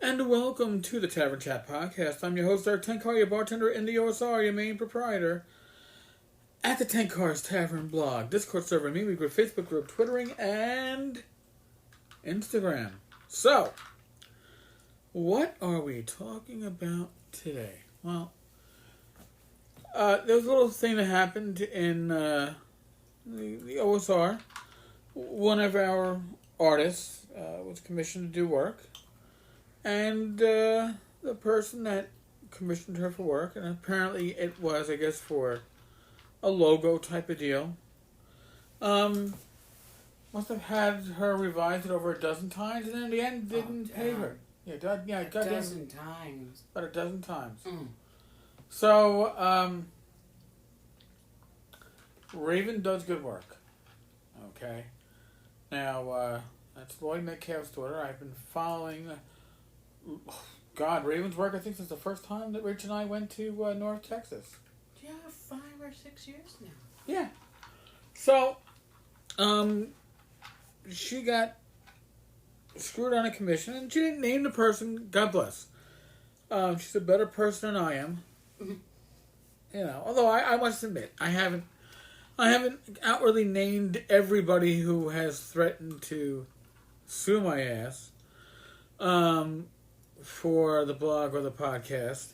And welcome to the Tavern Chat Podcast. I'm your host, Eric Tenkar, your bartender in the OSR, your main proprietor at the Tenkar's Tavern blog, Discord server, MeWe group, Facebook group, Twittering, and Instagram. So, what are we talking about today? Well, there was a little thing that happened in the OSR. One of our artists was commissioned to do work. And the person that commissioned her for work, and apparently it was, I guess, for a logo type of deal, must have had her revise it over a dozen times, and then in the end didn't pay her. A dozen times. About a dozen times. So, Raven does good work. Okay. Now, that's Lloyd Metcalf's daughter. I've been following... God, Raven's work, I think, since the first time that Rich and I went to North Texas. Yeah, 5 or 6 years now. Yeah. So, she got screwed on a commission, and she didn't name the person. God bless. She's a better person than I am. Mm-hmm. You know, although I must admit, I haven't outwardly named everybody who has threatened to sue my ass. For the blog or the podcast,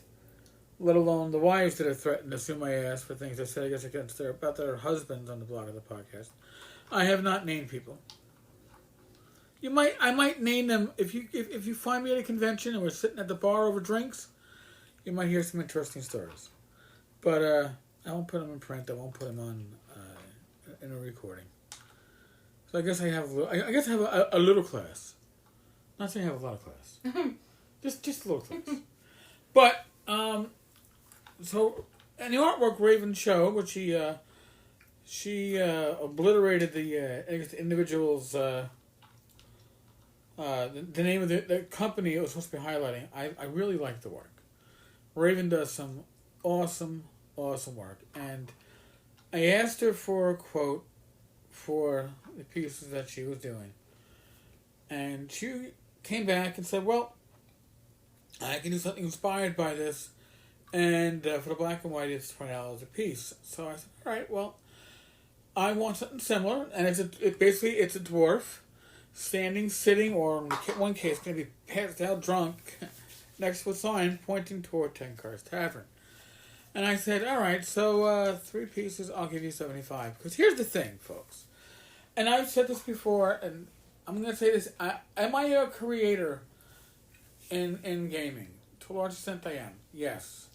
let alone the wives that have threatened to sue my ass for things they said, I guess, about their husbands on the blog or the podcast. I have not named people. I might name them if you find me at a convention and we're sitting at the bar over drinks. You might hear some interesting stories, but I won't put them in print. I won't put them on in a recording. So I guess I have a little class. Not saying I have a lot of class. Just a little class. But, so, in the artwork Raven showed, which she obliterated the individual's, the name of the company it was supposed to be highlighting. I really like the work. Raven does some awesome work. And I asked her for a quote for the pieces that she was doing. And she came back and said, well, I can do something inspired by this, and for the black and white, it's $20 a piece. So I said, all right, well, I want something similar, and it's a dwarf sitting, or in one case, going to be passed out drunk next to a sign pointing toward Tenkar's Tavern. And I said, all right, so 3 pieces, I'll give you $75. Because here's the thing, folks, and I've said this before, and I'm going to say this, am I a creator in gaming? To a large extent I am. Yes.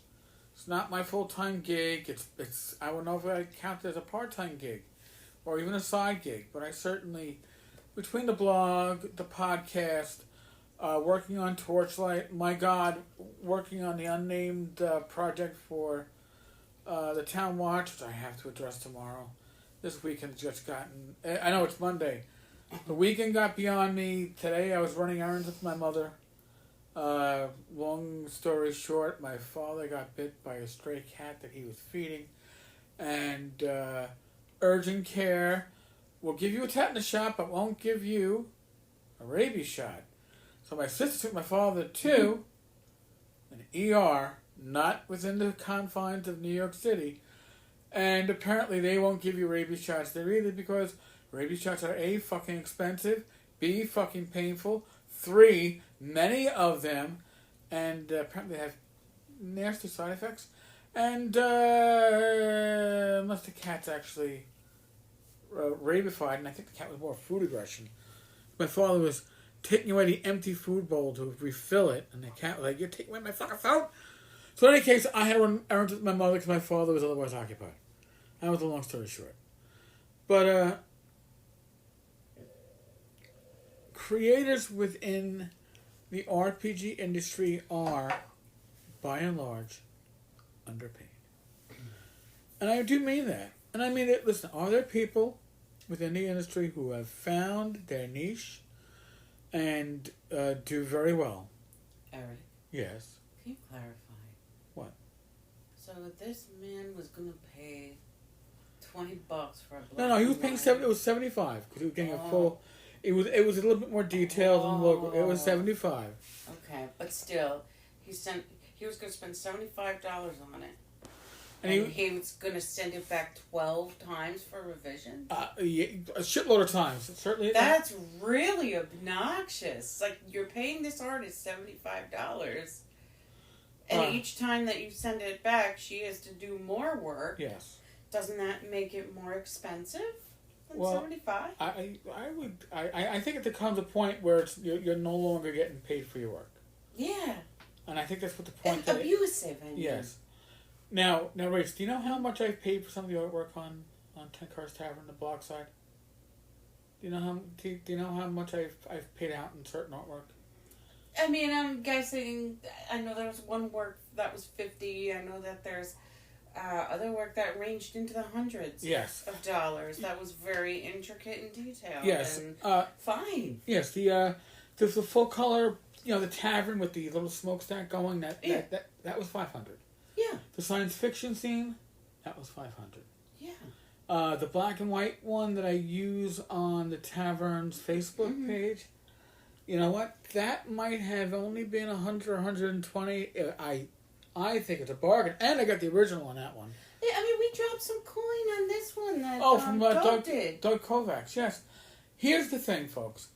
It's not my full-time gig. It's I don't know if I count it as a part-time gig or even a side gig, but I certainly, between the blog, the podcast, working on Torchlight, my God, working on the unnamed project for the Town Watch, which I have to address tomorrow. This weekend's just gotten... I know it's Monday. The weekend got beyond me. Today I was running errands with my mother. Long story short, my father got bit by a stray cat that he was feeding. And urgent care will give you a tetanus shot, but won't give you a rabies shot. So my sister took my father to an ER, not within the confines of New York City. And apparently they won't give you rabies shots there either because rabies shots are A, fucking expensive, B, fucking painful, 3, many of them, and apparently they have nasty side effects, and unless the cat's actually rabified, and I think the cat was more food aggression. My father was taking away the empty food bowl to refill it, and the cat was like, you're taking away my fucking food? So in any case, I had to run errands with my mother because my father was otherwise occupied. That was a long story short. But, creators within the RPG industry are, by and large, underpaid. And I do mean that. And I mean it, listen, are there people within the industry who have found their niche and do very well? Eric? Yes. Can you clarify? What? So this man was going to pay $20 for a black No, he was and paying white. it was $75 because he was getting a full. It was a little bit more detailed than the logo. It was $75. Okay, but still, he was going to spend $75 on it. And he was going to send it back 12 times for revision? Yeah, a shitload of times. Certainly. That's really obnoxious. Like, you're paying this artist $75. And each time that you send it back, she has to do more work. Yes. Doesn't that make it more expensive than $75? I think it comes a point where you're no longer getting paid for your work. Yeah. And I think that's what the point is. Abusive, I mean. Yes. Now, Rach, do you know how much I've paid for some of the artwork on Ten Cars Tavern, the blog side? Do you know how much I've paid out in certain artwork? I mean, I'm guessing. I know there was one work that was $50. I know that there's other work that ranged into the hundreds. Yes. Of dollars. That was very intricate and detailed. Yes. And fine. Yes. The full color, the tavern with the little smokestack going. That was $500. Yeah. The science fiction scene, that was $500. Yeah. The black and white one that I use on the tavern's Facebook page, you know what? That might have only been $100 or $120. I think it's a bargain, and I got the original on that one. Yeah, I mean, we dropped some coin on this one that from Doug did. Doug Kovacs. Yes. Here's the thing, folks.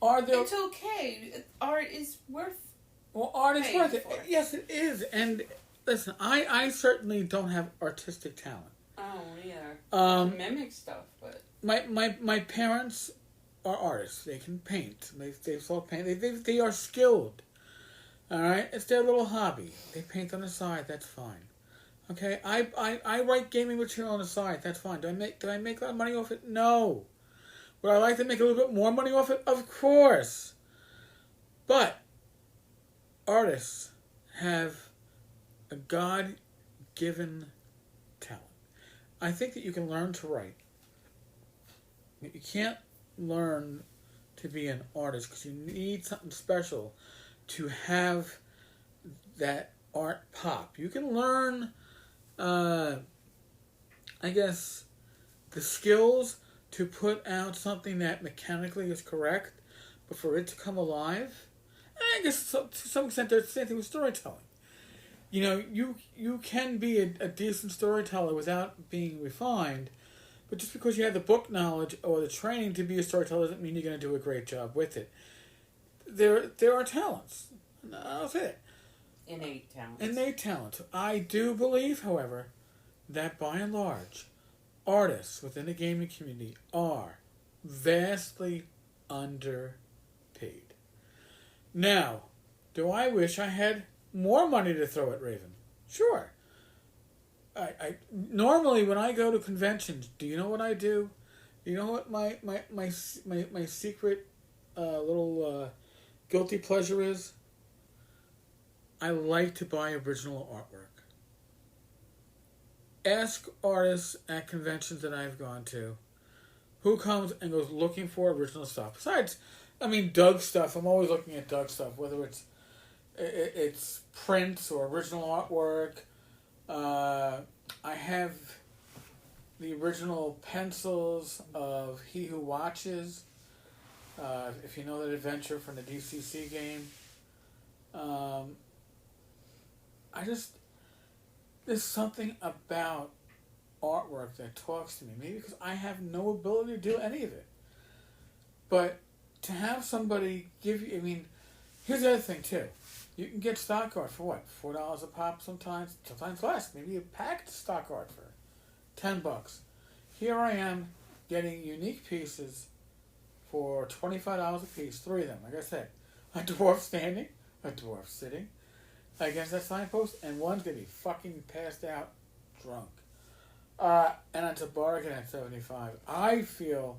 It's okay. Art is worth. Well, art is worth it. Yes, it is. And listen, I certainly don't have artistic talent. Oh, yeah. Mimic stuff, but my parents are artists. They can paint. They saw paint. They are skilled. All right, it's their little hobby. They paint on the side. That's fine. Okay, I write gaming material on the side. That's fine. Do I make a lot of money off it? No. Would I like to make a little bit more money off it? Of course. But artists have a God-given talent. I think that you can learn to write. You can't learn to be an artist because you need something special to have that art pop. You can learn, I guess, the skills to put out something that mechanically is correct, but for it to come alive, I guess to some extent there's the same thing with storytelling. You can be a decent storyteller without being refined, but just because you have the book knowledge or the training to be a storyteller doesn't mean you're going to do a great job with it. There are talents. I'll say it. Innate talents. I do believe, however, that by and large, artists within the gaming community are vastly underpaid. Now, do I wish I had more money to throw at Raven? Sure. I normally when I go to conventions, do you know what I do? Do you know what my secret little guilty pleasure is? I like to buy original artwork. Ask artists at conventions that I've gone to who comes and goes looking for original stuff. Besides, Doug stuff. I'm always looking at Doug stuff, whether it's prints or original artwork. I have the original pencils of He Who Watches. If you know that adventure from the DCC game. There's something about artwork that talks to me. Maybe because I have no ability to do any of it. But to have somebody give you, here's the other thing too. You can get stock art for what? $4 a pop sometimes less. Maybe a packed stock art for $10. Here I am getting unique pieces for $25 a piece, 3 of them. Like I said, a dwarf standing, a dwarf sitting against that signpost, and one's going to be fucking passed out drunk. And it's a bargain at $75. I feel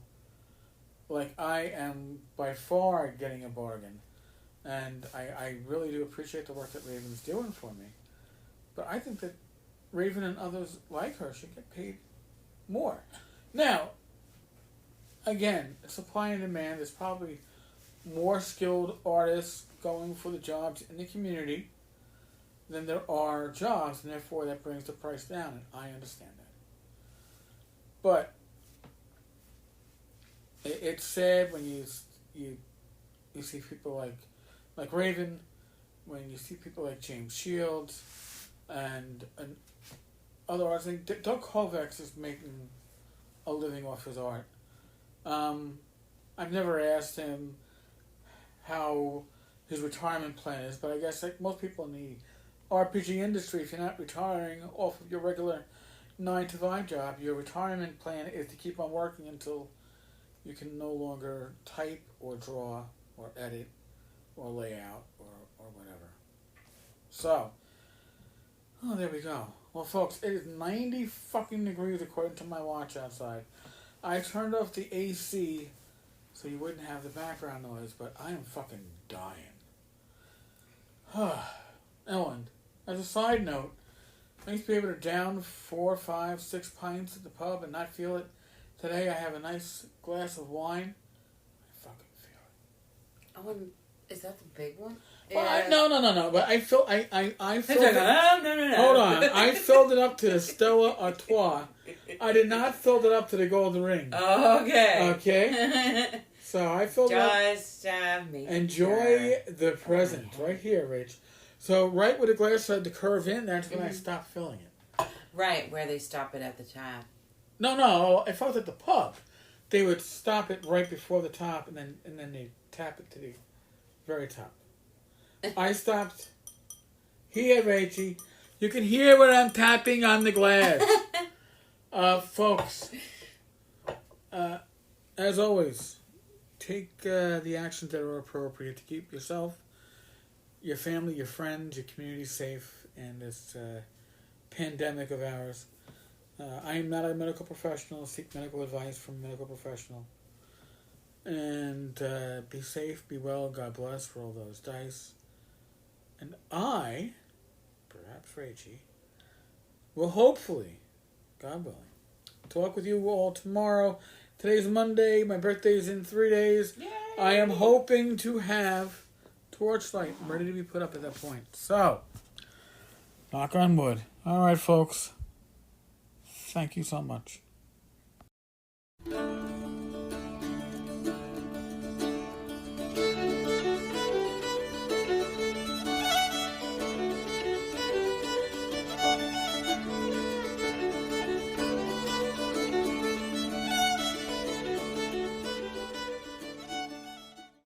like I am by far getting a bargain. And I really do appreciate the work that Raven's doing for me. But I think that Raven and others like her should get paid more. Now, again, supply and demand. There's probably more skilled artists going for the jobs in the community than there are jobs, and therefore that brings the price down, and I understand that. But it's sad when you see people like Raven, when you see people like James Shields, and other artists. Like Doug Kovacs is making a living off his art. I've never asked him how his retirement plan is, but I guess like most people in the RPG industry, if you're not retiring off of your regular 9 to 5 job, your retirement plan is to keep on working until you can no longer type or draw or edit or lay out or whatever. So, there we go. Well, folks, it is 90 fucking degrees according to my watch outside. I turned off the AC so you wouldn't have the background noise, but I am fucking dying. Ellen, as a side note, I used to be able to down 4, 5, 6 pints at the pub and not feel it. Today I have a nice glass of wine. I fucking feel it. Oh, and is that the big one? Well, no. But I filled it. No. Hold on. I filled it up to the Stella Artois. I did not fill it up to the Golden Ring. Okay. Okay. So I filled it up. Just make Enjoy the present right here, Rach. So right where the glass had to curve in, that's when I stopped filling it. Right, where they stop it at the top. No. If I was at the pub, they would stop it right before the top, and then they tap it to the very top. I stopped here, Rachie. You can hear when I'm tapping on the glass. Folks, as always, take the actions that are appropriate to keep yourself, your family, your friends, your community safe in this pandemic of ours. I am not a medical professional. Seek medical advice from a medical professional. And be safe, be well, God bless, roll those dice. And I, perhaps Rachie, will hopefully, God willing, talk with you all tomorrow. Today's Monday. My birthday's in 3 days. Yay! I am hoping to have Torchlight ready to be put up at that point. So, knock on wood. All right, folks. Thank you so much.